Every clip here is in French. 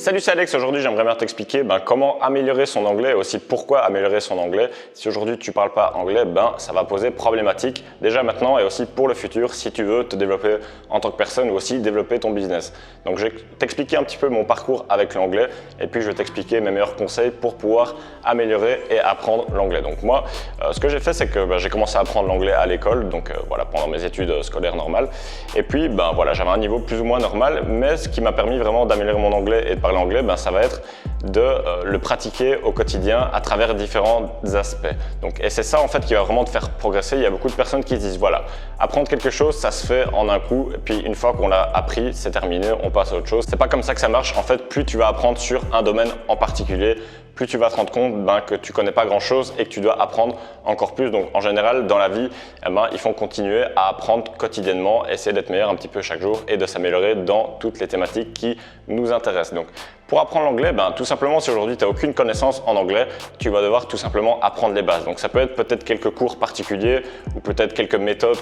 Salut, c'est Alex. Aujourd'hui, j'aimerais bien t'expliquer comment améliorer son anglais et aussi pourquoi améliorer son anglais. Si aujourd'hui tu ne parles pas anglais, ça va poser problématique déjà maintenant et aussi pour le futur si tu veux te développer en tant que personne ou aussi développer ton business. Donc, je vais t'expliquer un petit peu mon parcours avec l'anglais et puis je vais t'expliquer mes meilleurs conseils pour pouvoir améliorer et apprendre l'anglais. Donc moi, ce que j'ai fait, c'est que j'ai commencé à apprendre l'anglais à l'école, donc pendant mes études scolaires normales. Et puis, j'avais un niveau plus ou moins normal, mais ce qui m'a permis vraiment d'améliorer mon anglais et de parler anglais, ça va être de le pratiquer au quotidien à travers différents aspects. Et c'est ça en fait qui va vraiment te faire progresser. Il y a beaucoup de personnes qui se disent voilà, apprendre quelque chose, ça se fait en un coup, et puis une fois qu'on l'a appris, c'est terminé, on passe à autre chose. C'est pas comme ça que ça marche. En fait, plus tu vas apprendre sur un domaine en particulier, plus tu vas te rendre compte que tu connais pas grand chose et que tu dois apprendre encore plus. Donc en général, dans la vie, il faut continuer à apprendre quotidiennement, essayer d'être meilleur un petit peu chaque jour et de s'améliorer dans toutes les thématiques qui nous intéressent. Donc pour apprendre l'anglais, tout simplement, si aujourd'hui tu n'as aucune connaissance en anglais, tu vas devoir tout simplement apprendre les bases. Donc ça peut être peut-être quelques cours particuliers ou peut-être quelques méthodes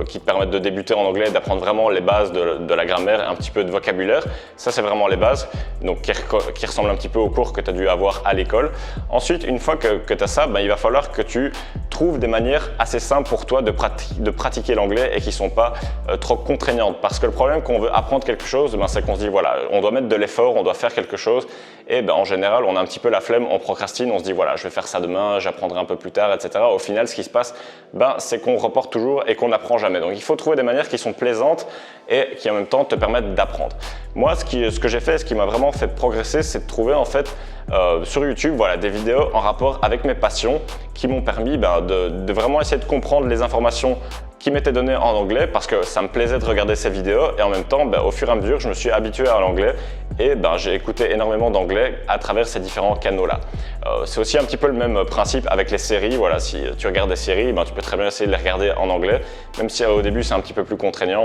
qui te permettent de débuter en anglais, d'apprendre vraiment les bases de la grammaire, un petit peu de vocabulaire. Ça, c'est vraiment les bases, donc qui ressemblent un petit peu aux cours que tu as dû avoir à l'école. Ensuite, une fois que tu as ça, il va falloir que tu trouves des manières assez simples pour toi de pratiquer l'anglais et qui ne sont pas trop contraignantes. Parce que le problème quand on veut apprendre quelque chose, c'est qu'on se dit voilà, on doit mettre de l'effort, on doit faire quelque chose et en général, on a un petit peu la flemme, on procrastine, on se dit voilà, je vais faire ça demain, j'apprendrai un peu plus tard, etc. Au final, ce qui se passe, c'est qu'on reporte toujours et qu'on n'apprend jamais. Donc, il faut trouver des manières qui sont plaisantes et qui en même temps te permettent d'apprendre. Moi, ce que j'ai fait, ce qui m'a vraiment fait progresser, c'est de trouver en fait sur YouTube des vidéos en rapport avec mes passions qui m'ont permis de vraiment essayer de comprendre les informations qui m'étaient données en anglais parce que ça me plaisait de regarder ces vidéos et en même temps, au fur et à mesure, je me suis habitué à l'anglais et j'ai écouté énormément d'anglais à travers ces différents canaux-là. C'est aussi un petit peu le même principe avec les séries. Voilà, si tu regardes des séries, tu peux très bien essayer de les regarder en anglais, même si au début, c'est un petit peu plus contraignant.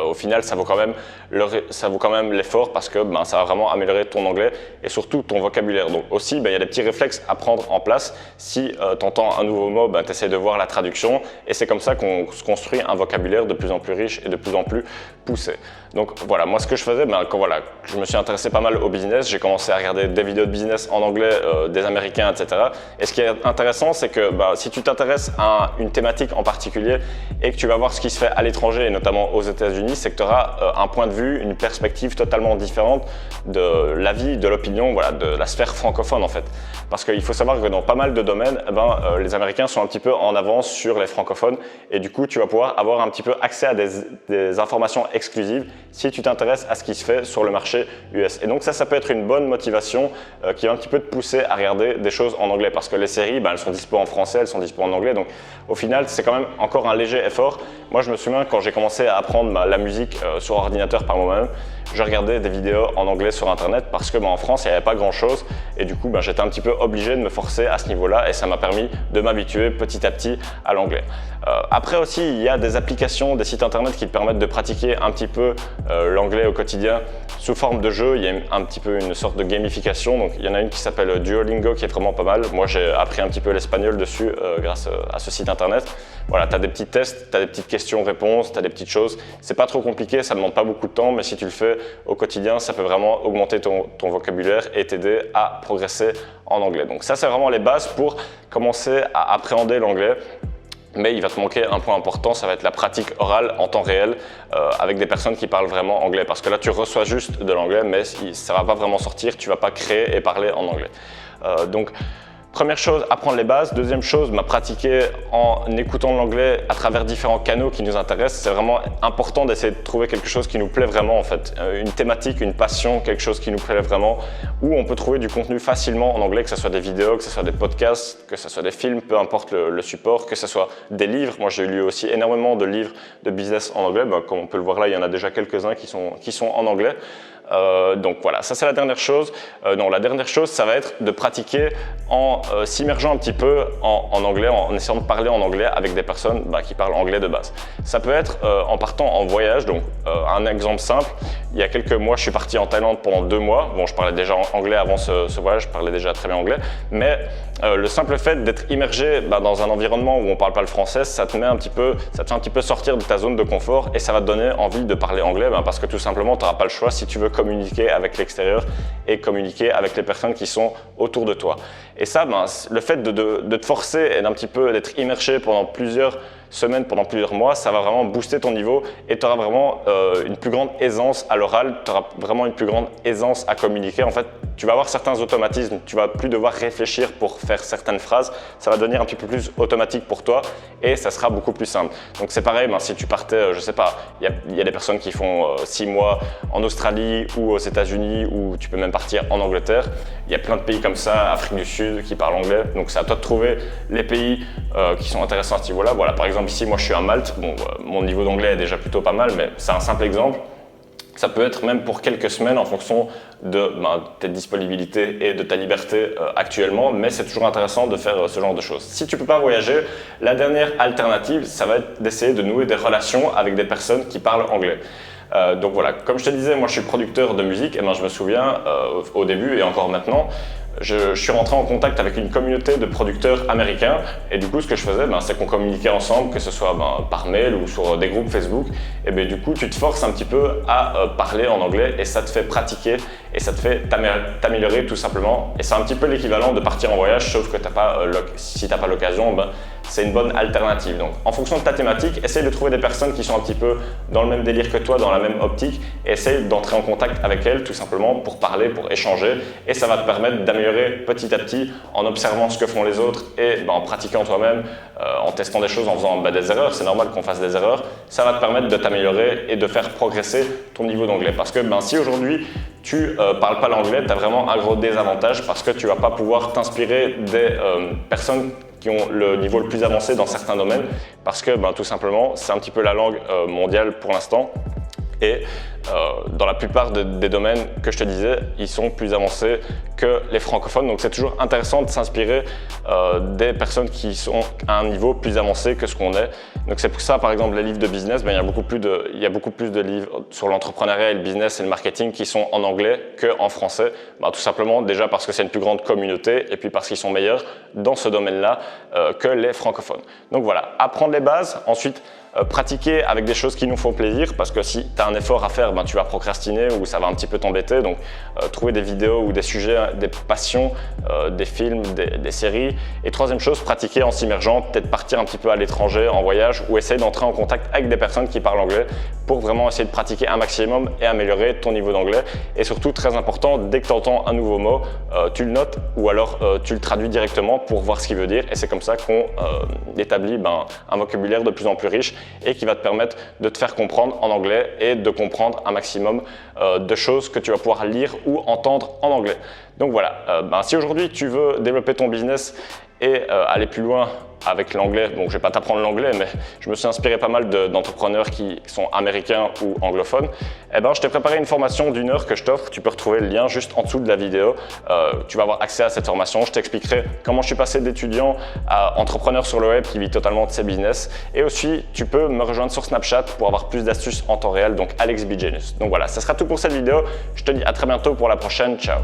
Au final, ça vaut quand même l'effort parce que ça va vraiment améliorer ton anglais et surtout ton vocabulaire. Donc aussi, il y a des petits réflexes à prendre en place. Si tu entends un nouveau mot, tu essaies de voir la traduction et c'est comme ça qu'on se construit un vocabulaire de plus en plus riche et de plus en plus poussé. Donc voilà, moi ce que je faisais, quand je me suis intéressé pas mal au business, j'ai commencé à regarder des vidéos de business en anglais des Américains, etc. Et ce qui est intéressant, c'est que si tu t'intéresses à une thématique en particulier et que tu vas voir ce qui se fait à l'étranger et notamment aux États-Unis, c'est que tu auras un point de vue, une perspective totalement différente de l'avis, de l'opinion, de la sphère francophone en fait. Parce qu'il faut savoir que dans pas mal de domaines, les Américains sont un petit peu en avance sur les francophones et du coup, tu vas pouvoir avoir un petit peu accès à des informations exclusives si tu t'intéresses à ce qui se fait sur le marché US. Et donc ça peut être une bonne motivation qui va un petit peu te pousser à regarder des choses en anglais parce que les séries, elles sont dispo en français, elles sont dispo en anglais. Donc au final, c'est quand même encore un léger effort. Moi, je me souviens quand j'ai commencé à apprendre la musique sur ordinateur par moi-même, je regardais des vidéos en anglais sur internet parce que en France, il n'y avait pas grand-chose et du coup, j'étais un petit peu obligé de me forcer à ce niveau-là et ça m'a permis de m'habituer petit à petit à l'anglais. Après aussi, il y a des applications, des sites internet qui te permettent de pratiquer un petit peu l'anglais au quotidien sous forme de jeu. Il y a un petit peu une sorte de gamification. Donc, il y en a une qui s'appelle Duolingo qui est vraiment pas mal. Moi, j'ai appris un petit peu l'espagnol dessus grâce à ce site internet. Voilà, tu as des petits tests, tu as des petites questions-réponses, tu as des petites choses. C'est pas trop compliqué, ça ne demande pas beaucoup de temps, mais si tu le fais au quotidien, ça peut vraiment augmenter ton vocabulaire et t'aider à progresser en anglais. Donc ça, c'est vraiment les bases pour commencer à appréhender l'anglais. Mais il va te manquer un point important, ça va être la pratique orale en temps réel avec des personnes qui parlent vraiment anglais. Parce que là, tu reçois juste de l'anglais, mais ça ne va pas vraiment sortir, tu ne vas pas créer et parler en anglais. Donc, première chose, apprendre les bases. Deuxième chose, pratiquer en écoutant l'anglais à travers différents canaux qui nous intéressent. C'est vraiment important d'essayer de trouver quelque chose qui nous plaît vraiment en fait. Une thématique, une passion, quelque chose qui nous plaît vraiment, où on peut trouver du contenu facilement en anglais, que ce soit des vidéos, que ce soit des podcasts, que ce soit des films, peu importe le support, que ce soit des livres. Moi, j'ai lu aussi énormément de livres de business en anglais. Comme on peut le voir là, il y en a déjà quelques-uns qui sont en anglais. Donc voilà, ça c'est la dernière chose. La dernière chose, ça va être de pratiquer en s'immergeant un petit peu en anglais, en essayant de parler en anglais avec des personnes qui parlent anglais de base. Ça peut être en partant en voyage. Donc un exemple simple, il y a quelques mois, je suis parti en Thaïlande pendant 2 mois. Bon, je parlais déjà anglais avant ce voyage, je parlais déjà très bien anglais, mais le simple fait d'être immergé dans un environnement où on ne parle pas le français, ça te fait un petit peu sortir de ta zone de confort et ça va te donner envie de parler anglais parce que tout simplement, tu n'auras pas le choix si tu veux communiquer avec l'extérieur et communiquer avec les personnes qui sont autour de toi. Et ça, le fait de te forcer et d'un petit peu d'être immergé pendant plusieurs semaines, pendant plusieurs mois, ça va vraiment booster ton niveau et tu auras vraiment une plus grande aisance à l'oral, tu auras vraiment une plus grande aisance à communiquer. En fait, tu vas avoir certains automatismes, tu vas plus devoir réfléchir pour faire certaines phrases, ça va devenir un petit peu plus automatique pour toi et ça sera beaucoup plus simple. Donc c'est pareil, si tu partais, je sais pas, il y a des personnes qui font 6 mois en Australie ou aux États-Unis ou tu peux même partir en Angleterre. Il y a plein de pays comme ça, Afrique du Sud, qui parlent anglais. Donc c'est à toi de trouver les pays qui sont intéressants à ce niveau-là. Voilà, par exemple ici, moi je suis à Malte. Bon, mon niveau d'anglais est déjà plutôt pas mal, mais c'est un simple exemple. Ça peut être même pour quelques semaines en fonction de tes disponibilités et de ta liberté actuellement, mais c'est toujours intéressant de faire ce genre de choses. Si tu ne peux pas voyager, la dernière alternative, ça va être d'essayer de nouer des relations avec des personnes qui parlent anglais. Donc voilà, comme je te disais, moi je suis producteur de musique, et je me souviens au début et encore maintenant, je suis rentré en contact avec une communauté de producteurs américains et du coup ce que je faisais c'est qu'on communiquait ensemble, que ce soit par mail ou sur des groupes Facebook, et du coup tu te forces un petit peu à parler en anglais et ça te fait pratiquer et ça te fait t'améliorer tout simplement, et c'est un petit peu l'équivalent de partir en voyage, sauf que si tu n'as pas l'occasion, c'est une bonne alternative. Donc en fonction de ta thématique, essaye de trouver des personnes qui sont un petit peu dans le même délire que toi, dans la même optique, et essaye d'entrer en contact avec elles tout simplement pour parler, pour échanger, et ça va te permettre d'améliorer petit à petit en observant ce que font les autres et en pratiquant toi-même, en testant des choses, en faisant des erreurs. C'est normal qu'on fasse des erreurs. Ça va te permettre de t'améliorer et de faire progresser ton niveau d'anglais. Parce que si aujourd'hui tu parles pas l'anglais, tu as vraiment un gros désavantage parce que tu vas pas pouvoir t'inspirer des personnes qui ont le niveau le plus avancé dans certains domaines, parce que tout simplement c'est un petit peu la langue mondiale pour l'instant. Et dans la plupart des domaines que je te disais, ils sont plus avancés que les francophones. Donc c'est toujours intéressant de s'inspirer des personnes qui sont à un niveau plus avancé que ce qu'on est. Donc c'est pour ça, par exemple, les livres de business, il y a beaucoup plus de livres sur l'entrepreneuriat et le business et le marketing qui sont en anglais qu'en français. Tout simplement déjà parce que c'est une plus grande communauté et puis parce qu'ils sont meilleurs dans ce domaine-là que les francophones. Donc voilà, apprendre les bases, ensuite pratiquer avec des choses qui nous font plaisir, parce que si tu as un effort à faire, tu vas procrastiner ou ça va un petit peu t'embêter. Donc trouver des vidéos ou des sujets, des passions, des films, des séries. Et troisième chose, pratiquer en s'immergeant, peut-être partir un petit peu à l'étranger en voyage ou essayer d'entrer en contact avec des personnes qui parlent anglais pour vraiment essayer de pratiquer un maximum et améliorer ton niveau d'anglais. Et surtout, très important, dès que tu entends un nouveau mot, tu le notes ou alors tu le traduis directement pour voir ce qu'il veut dire, et c'est comme ça qu'on établit un vocabulaire de plus en plus riche et qui va te permettre de te faire comprendre en anglais et de comprendre un maximum de choses que tu vas pouvoir lire ou entendre en anglais. Donc voilà, si aujourd'hui tu veux développer ton business et aller plus loin avec l'anglais, donc je vais pas t'apprendre l'anglais, mais je me suis inspiré pas mal d'entrepreneurs qui sont américains ou anglophones. Je t'ai préparé une formation d'1 heure que je t'offre. Tu peux retrouver le lien juste en dessous de la vidéo. Tu vas avoir accès à cette formation. Je t'expliquerai comment je suis passé d'étudiant à entrepreneur sur le web qui vit totalement de ses business. Et aussi, tu peux me rejoindre sur Snapchat pour avoir plus d'astuces en temps réel, donc Alex B Genius. Donc voilà, ça sera tout pour cette vidéo. Je te dis à très bientôt pour la prochaine. Ciao.